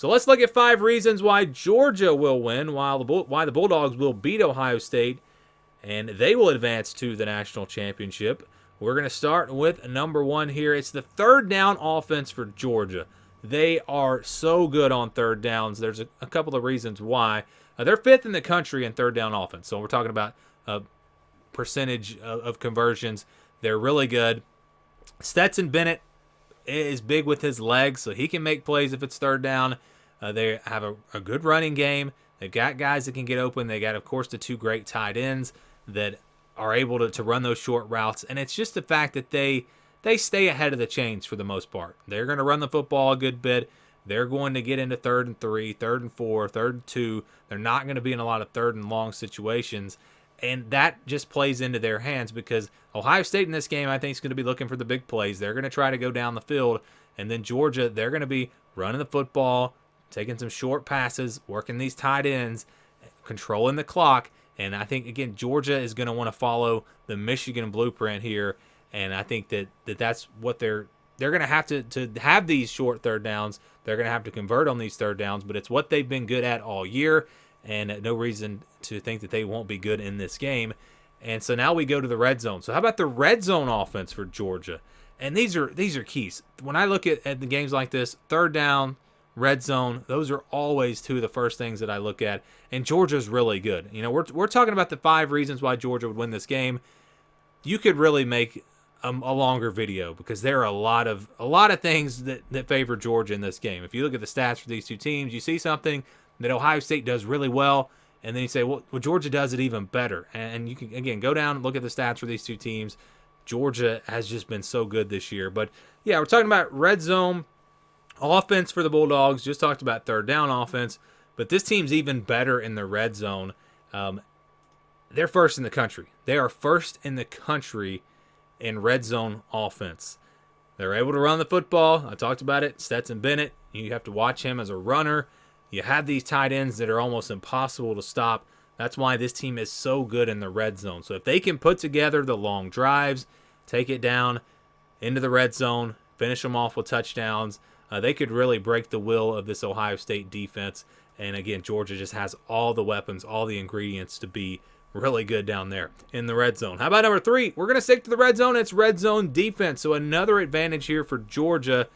So let's look at 5 reasons why Georgia will win, why the Bulldogs will beat Ohio State, and they will advance to the national championship. We're going to start with number 1 here. It's the third down offense for Georgia. They are so good on third downs. There's a couple of reasons why. They're 5th in the country in third down offense. So we're talking about percentage of conversions. They're really good. Stetson Bennett is big with his legs, so he can make plays if it's third down. They have a good running game. They've got guys that can get open. They got, of course, the 2 great tight ends that are able to run those short routes. And it's just the fact that they stay ahead of the chains for the most part. They're going to run the football a good bit. They're going to get into 3rd and 3, 3rd and 4, 3rd and 2. They're not going to be in a lot of 3rd and long situations. And that just plays into their hands because Ohio State in this game, I think, is going to be looking for the big plays. They're going to try to go down the field. And then Georgia, they're going to be running the football, taking some short passes, working these tight ends, controlling the clock. And I think, again, Georgia is going to want to follow the Michigan blueprint here. And I think that's what they're going to have to have these short third downs. They're going to have to convert on these third downs, but it's what they've been good at all year, and no reason to think that they won't be good in this game. And so now we go to the red zone. So how about the red zone offense for Georgia? And these are keys. When I look at the games like this, third down, red zone, those are always 2 of the first things that I look at. And Georgia's really good. You know, we're talking about the 5 reasons why Georgia would win this game. You could really make a longer video because there are a lot of things that favor Georgia in this game. If you look at the stats for these 2 teams, you see something that Ohio State does really well, and then you say, well, Georgia does it even better. And you can, again, go down and look at the stats for these 2 teams. Georgia has just been so good this year. But, yeah, we're talking about red zone offense for the Bulldogs. Just talked about third down offense. But this team's even better in the red zone. They're first in the country. They are first in the country in red zone offense. They're able to run the football. I talked about it. Stetson Bennett, you have to watch him as a runner. You have these tight ends that are almost impossible to stop. That's why this team is so good in the red zone. So if they can put together the long drives, take it down into the red zone, finish them off with touchdowns, they could really break the will of this Ohio State defense. And again, Georgia just has all the weapons, all the ingredients to be really good down there in the red zone. How about number 3? We're going to stick to the red zone. It's red zone defense. So another advantage here for Georgia.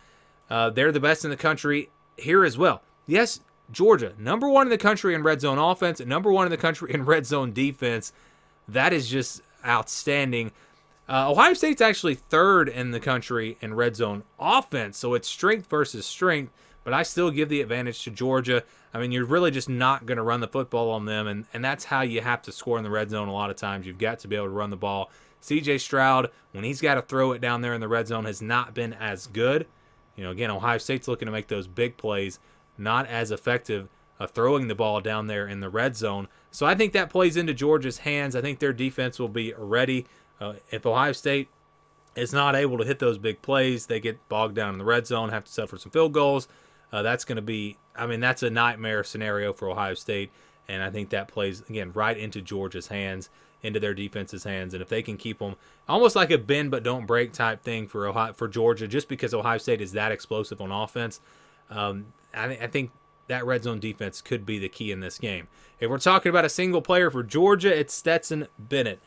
They're the best in the country here as well. Yes, Georgia, number 1 in the country in red zone offense, and number 1 in the country in red zone defense. That is just outstanding. Ohio State's actually 3rd in the country in red zone offense, so it's strength versus strength, but I still give the advantage to Georgia. I mean, you're really just not going to run the football on them, and that's how you have to score in the red zone a lot of times. You've got to be able to run the ball. C.J. Stroud, when he's got to throw it down there in the red zone, has not been as good. You know, again, Ohio State's looking to make those big plays, not as effective throwing the ball down there in the red zone. So I think that plays into Georgia's hands. I think their defense will be ready. If Ohio State is not able to hit those big plays, they get bogged down in the red zone, have to suffer some field goals. That's going to be, I mean, that's a nightmare scenario for Ohio State. And I think that plays, again, right into Georgia's hands, into their defense's hands. And if they can keep them almost like a bend but don't break type thing for Georgia, just because Ohio State is that explosive on offense, I think that red zone defense could be the key in this game. If we're talking about a single player for Georgia, it's Stetson Bennett.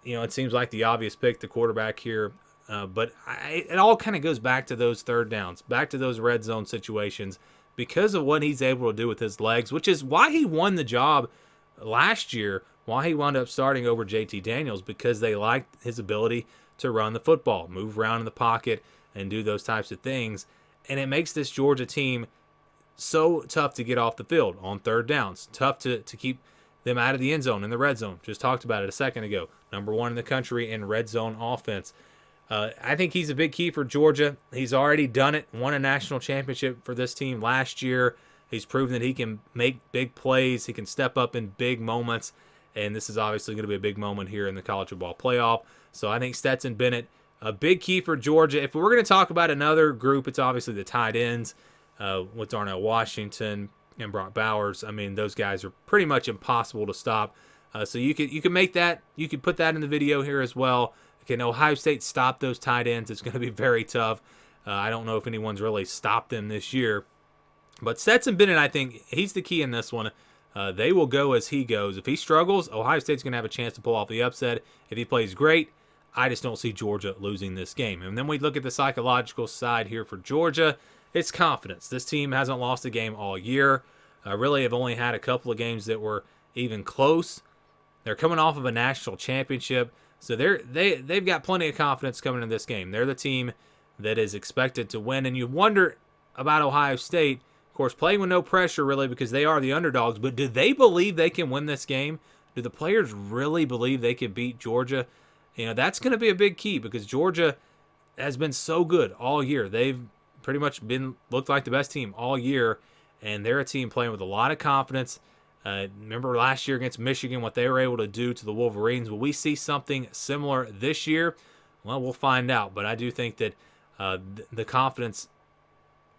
It seems like the obvious pick, the quarterback here. But it all kind of goes back to those third downs, back to those red zone situations, because of what he's able to do with his legs, which is why he won the job last year, why he wound up starting over JT Daniels, because they liked his ability to run the football, move around in the pocket, and do those types of things. And it makes this Georgia team so tough to get off the field on third downs, tough to keep them out of the end zone in the red zone. Just talked about it a second ago. Number 1 in the country in red zone offense. I think he's a big key for Georgia. He's already done it, won a national championship for this team last year. He's proven that he can make big plays. He can step up in big moments. And this is obviously going to be a big moment here in the college football playoff. So I think Stetson Bennett, a big key for Georgia. If we're going to talk about another group, it's obviously the tight ends with Darnell Washington and Brock Bowers. I mean, those guys are pretty much impossible to stop. So you can make that, you can put that in the video here as well. Can Ohio State stop those tight ends? It's going to be very tough. I don't know if anyone's really stopped them this year. But Stetson Bennett, I think he's the key in this one. They will go as he goes. If he struggles, Ohio State's going to have a chance to pull off the upset. If he plays great, I just don't see Georgia losing this game. And then we look at the psychological side here for Georgia. It's confidence. This team hasn't lost a game all year. Really have only had a couple of games that were even close. They're coming off of a national championship. So they've got plenty of confidence coming into this game. They're the team that is expected to win. And you wonder about Ohio State, of course, playing with no pressure really because they are the underdogs. But do they believe they can win this game? Do the players really believe they can beat Georgia? That's going to be a big key because Georgia has been so good all year. They've pretty much looked like the best team all year, and they're a team playing with a lot of confidence. Remember last year against Michigan, what they were able to do to the Wolverines? Will we see something similar this year? Well, we'll find out. But I do think that the confidence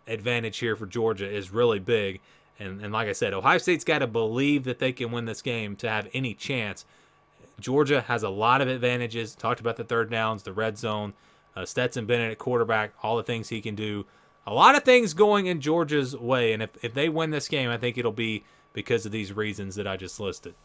advantage here for Georgia is really big. And like I said, Ohio State's got to believe that they can win this game to have any chance. Georgia has a lot of advantages. Talked about the third downs, the red zone, Stetson Bennett at quarterback, all the things he can do. A lot of things going in Georgia's way. And if they win this game, I think it'll be because of these reasons that I just listed.